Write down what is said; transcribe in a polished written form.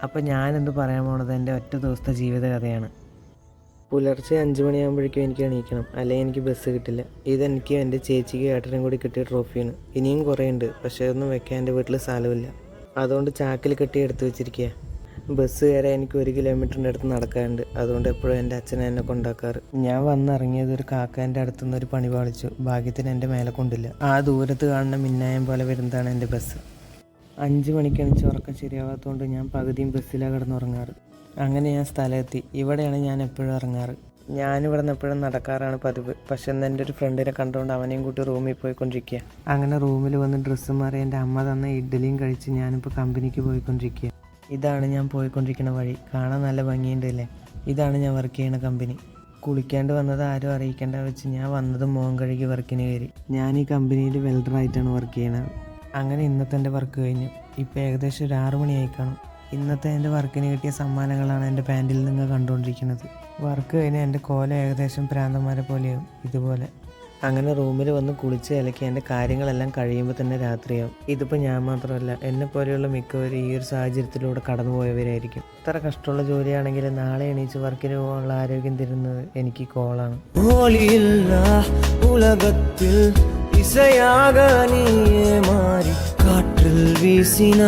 അപ്പോൾ ഞാനെന്ത് പറയാൻ പോണത് എൻ്റെ ഒറ്റ ദിവസത്തെ ജീവിത കഥയാണ്. പുലർച്ചെ 5 മണിയാകുമ്പോഴേക്കും എനിക്ക് എണീക്കണം, അല്ലെങ്കിൽ എനിക്ക് ബസ് കിട്ടില്ല. ഇതെനിക്ക് എൻ്റെ ചേച്ചിക്ക് ഏട്ടനും കൂടി കിട്ടിയ ട്രോഫിയാണ്. ഇനിയും കുറേ ഉണ്ട്, പക്ഷേ ഒന്നും വെക്കാൻ എൻ്റെ വീട്ടിൽ സ്ഥലമില്ല. അതുകൊണ്ട് ചാക്കിൽ കെട്ടി എടുത്ത് വെച്ചിരിക്കുക. ബസ് കയറാൻ എനിക്ക് 1 കിലോമീറ്ററിൻ്റെ അടുത്ത് നടക്കാറുണ്ട്. അതുകൊണ്ട് എപ്പോഴും എൻ്റെ അച്ഛനെ എന്നെ കൊണ്ടാക്കാറ്. ഞാൻ വന്നിറങ്ങിയത് ഒരു കാക്കാൻ്റെ അടുത്തുനിന്ന് ഒരു പണി പാളിച്ചു. ഭാഗ്യത്തിന് എൻ്റെ മേലെ കൊണ്ടില്ല. ആ ദൂരത്ത് കാണുന്ന മിന്നായം പോലെ വരുന്നതാണ് എൻ്റെ ബസ്. 5 മണിക്ക് എണിച്ച് ഉറക്കം ശരിയാവാത്തതുകൊണ്ട് ഞാൻ പകുതിയും ബസ്സിലാണ് കിടന്നുറങ്ങാറ്. അങ്ങനെ ഞാൻ സ്ഥലമെത്തി. ഇവിടെയാണ് ഞാൻ എപ്പോഴും ഇറങ്ങാറ്. ഞാനിവിടെ നിന്ന് എപ്പോഴും നടക്കാറാണ് പതിവ്. പക്ഷെ ഇന്ന് എൻ്റെ ഒരു ഫ്രണ്ടിനെ കണ്ടുകൊണ്ട് അവനെയും കൂട്ടി റൂമിൽ പോയിക്കൊണ്ടിരിക്കുക. അങ്ങനെ റൂമിൽ വന്ന് ഡ്രസ്സ് മാറി എൻ്റെ അമ്മ തന്ന ഇഡ്ഡലിയും കഴിച്ച് ഞാനിപ്പോൾ കമ്പനിക്ക് പോയിക്കൊണ്ടിരിക്കുക. ഇതാണ് ഞാൻ പോയിക്കൊണ്ടിരിക്കുന്ന വഴി. കാണാൻ നല്ല ഭംഗിയുണ്ടല്ലേ. ഇതാണ് ഞാൻ വർക്ക് ചെയ്യുന്ന കമ്പനി. കുളിക്കാണ്ട് വന്നത് ആരും അറിയിക്കേണ്ട വെച്ച് ഞാൻ വന്നതും മുഖം കഴുകി വർക്കിന് കയറി. ഞാൻ ഈ കമ്പനിയിൽ വെൽഡറായിട്ടാണ് വർക്ക് ചെയ്യുന്നത്. അങ്ങനെ ഇന്നത്തെ എൻ്റെ വർക്ക് കഴിഞ്ഞു. ഇപ്പോൾ ഏകദേശം ഒരു 6 മണിയായി കാണും. ഇന്നത്തെ എൻ്റെ വർക്കിന് കിട്ടിയ സമ്മാനങ്ങളാണ് എൻ്റെ പാൻറ്റിൽ നിങ്ങൾ കണ്ടുകൊണ്ടിരിക്കുന്നത്. വർക്ക് കഴിഞ്ഞാൽ എൻ്റെ കോല ഏകദേശം പ്രാന്തന്മാരെ പോലെയാവും ഇതുപോലെ. അങ്ങനെ റൂമിൽ വന്ന് കുളിച്ച് ഇലക്കി എൻ്റെ കാര്യങ്ങളെല്ലാം കഴിയുമ്പോൾ തന്നെ രാത്രിയാവും. ഇതിപ്പോൾ ഞാൻ മാത്രമല്ല, എന്നെ പോലെയുള്ള മിക്കവരും ഈ ഒരു സാഹചര്യത്തിലൂടെ കടന്നു പോയവരായിരിക്കും. ഇത്ര കഷ്ടമുള്ള ജോലിയാണെങ്കിൽ നാളെ എണീച്ച് വർക്കിന് പോകാനുള്ള ആരോഗ്യം തരുന്നത് എനിക്ക് കോളാണ്. ഉലകത്തിൽ ഇസയാക നീ മാറി കാറ്റിൽ വീസിന